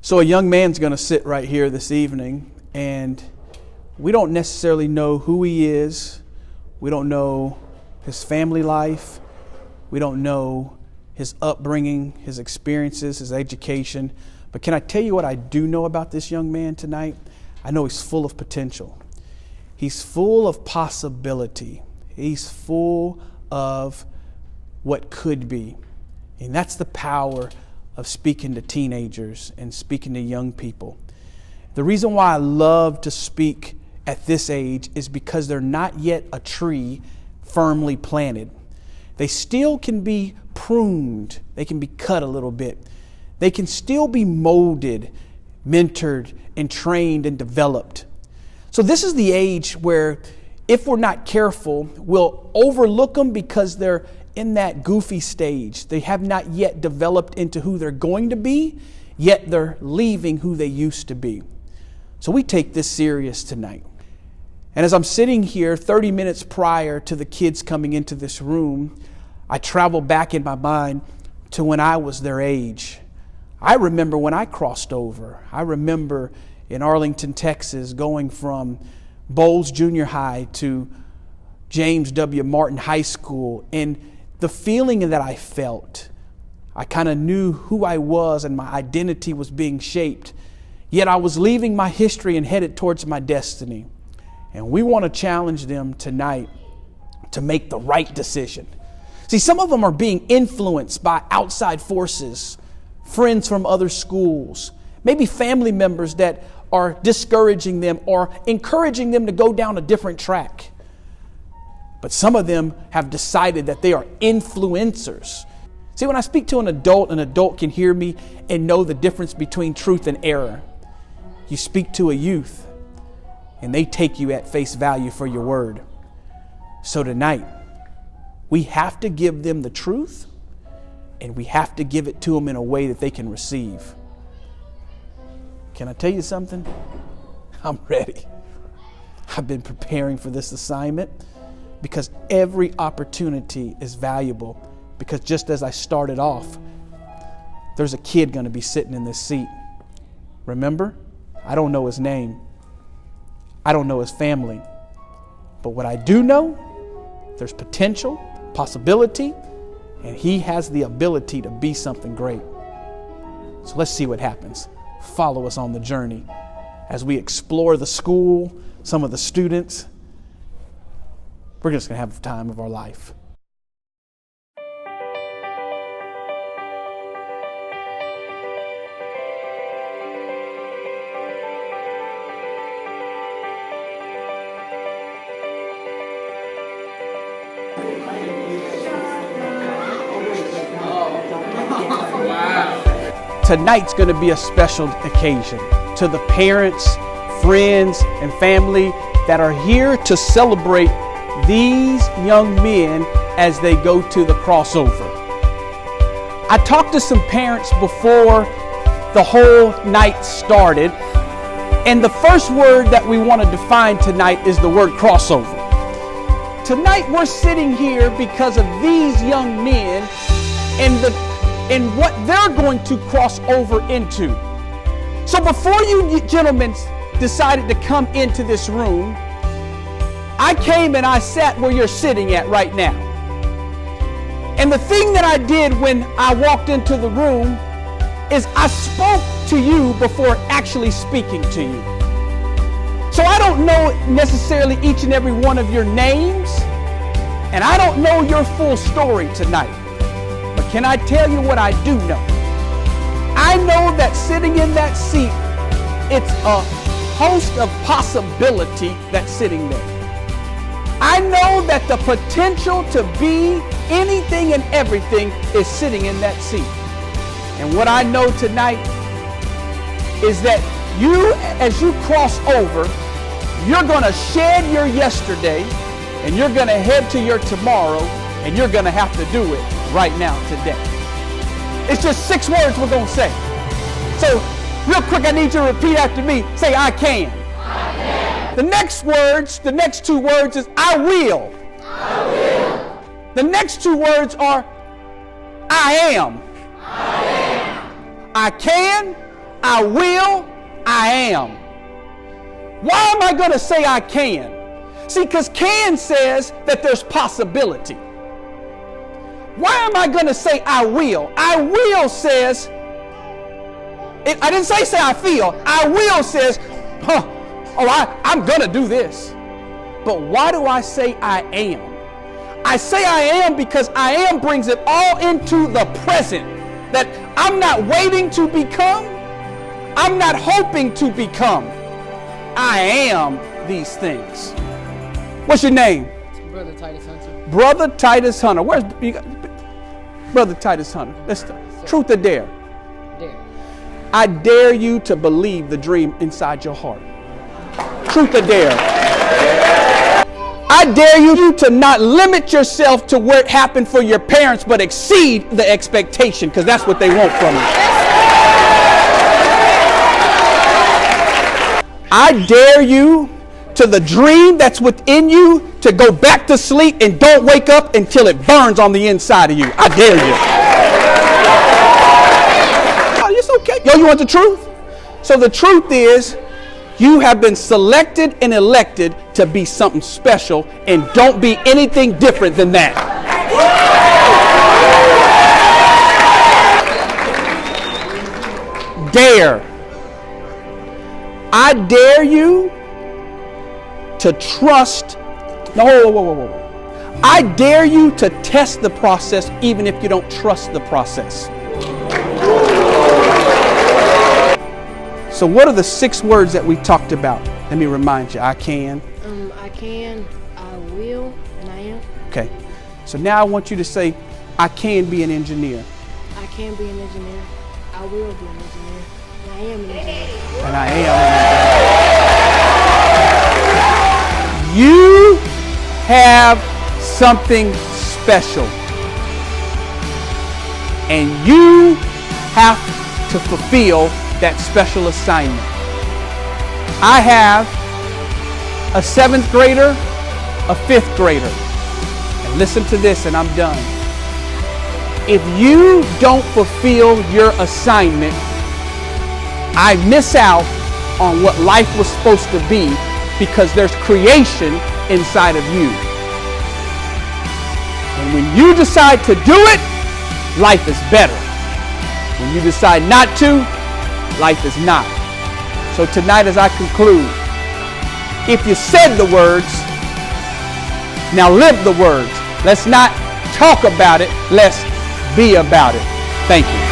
So a young man's going to sit right here this evening, and we don't necessarily know who he is. We don't know his family life. We don't know his upbringing, his experiences, his education. But can I tell you what I do know about this young man tonight? I know he's full of potential. He's full of possibility. He's full of what could be. And that's the power of speaking to teenagers and speaking to young people. The reason why I love to speak at this age is because they're not yet a tree firmly planted. They still can be pruned. They can be cut a little bit. They can still be molded, mentored, and trained and developed. So this is the age where, if we're not careful, we'll overlook them because they're in that goofy stage. They have not yet developed into who they're going to be, yet they're leaving who they used to be. So we take this serious tonight. And as I'm sitting here 30 minutes prior to the kids coming into this room, I travel back in my mind to when I was their age. I remember when I crossed over. I remember in Arlington, Texas, going from Bowles Junior High to James W. Martin High School, and the feeling that I felt, I kind of knew who I was and my identity was being shaped. Yet I was leaving my history and headed towards my destiny. And we want to challenge them tonight to make the right decision. See, some of them are being influenced by outside forces, friends from other schools, maybe family members that are discouraging them or encouraging them to go down a different track. But some of them have decided that they are influencers. See, when I speak to an adult can hear me and know the difference between truth and error. You speak to a youth, and they take you at face value for your word. So tonight, we have to give them the truth, and we have to give it to them in a way that they can receive. Can I tell you something? I'm ready. I've been preparing for this assignment because every opportunity is valuable. Because just as I started off, there's a kid going to be sitting in this seat. Remember? I don't know his name. I don't know his family. But what I do know, there's potential, possibility, and he has the ability to be something great. So let's see what happens. Follow us on the journey as we explore the school, some of the students. We're just going to have the time of our life. Tonight's going to be a special occasion to the parents, friends, and family that are here to celebrate these young men as they go to the crossover. I talked to some parents before the whole night started, and the first word that we want to define tonight is the word crossover. Tonight we're sitting here because of these young men and what they're going to cross over into. So before you gentlemen decided to come into this room, I came and I sat where you're sitting at right now. And the thing that I did when I walked into the room is I spoke to you before actually speaking to you. So I don't know necessarily each and every one of your names, and I don't know your full story tonight. But can I tell you what I do know? I know that sitting in that seat, it's a host of possibility that's sitting there. I know that the potential to be anything and everything is sitting in that seat. And what I know tonight is that you, as you cross over, you're going to shed your yesterday and you're going to head to your tomorrow, and you're going to have to do it right now, today. It's just 6 words we're going to say. So, real quick, I need you to repeat after me. Say, I can. I can. The next 2 words is I will. I will. The next 2 words are I am. I am. I can. I will, I am. Why am I going to say I can? See, because can says that there's possibility. Why am I going to say I will? I will says, I didn't say I feel. I will says, I'm going to do this. But why do I say I am? I say I am because I am brings it all into the present. That I'm not waiting to become. I'm not hoping to become. I am these things. What's your name? Brother Titus Hunter. Brother Titus Hunter. Where's Brother Titus Hunter? Let's truth or dare? Dare. I dare you to believe the dream inside your heart. Truth or dare? I dare you to not limit yourself to where it happened for your parents, but exceed the expectation, because that's what they want from you. I dare you to the dream that's within you to go back to sleep and don't wake up until it burns on the inside of you. I dare you. Oh, it's okay. Yo, you want the truth? So the truth is, you have been selected and elected to be something special, and don't be anything different than that. Dare. I dare you to trust. No, whoa. I dare you to test the process even if you don't trust the process. So what are the 6 words that we talked about? Let me remind you. I can. I can, I will, and I am. Okay. So now I want you to say, I can be an engineer. I can be an engineer. I will be an engineer. And I am an engineer. And I am an engineer. You have something special. And you have to fulfill that special assignment. I have a 7th grader, a 5th grader. And listen to this and I'm done. If you don't fulfill your assignment, I miss out on what life was supposed to be, because there's creation inside of you. And when you decide to do it, life is better. When you decide not to, life is not. So tonight, as I conclude, if you said the words, now live the words. Let's not talk about it, let's be about it. Thank you.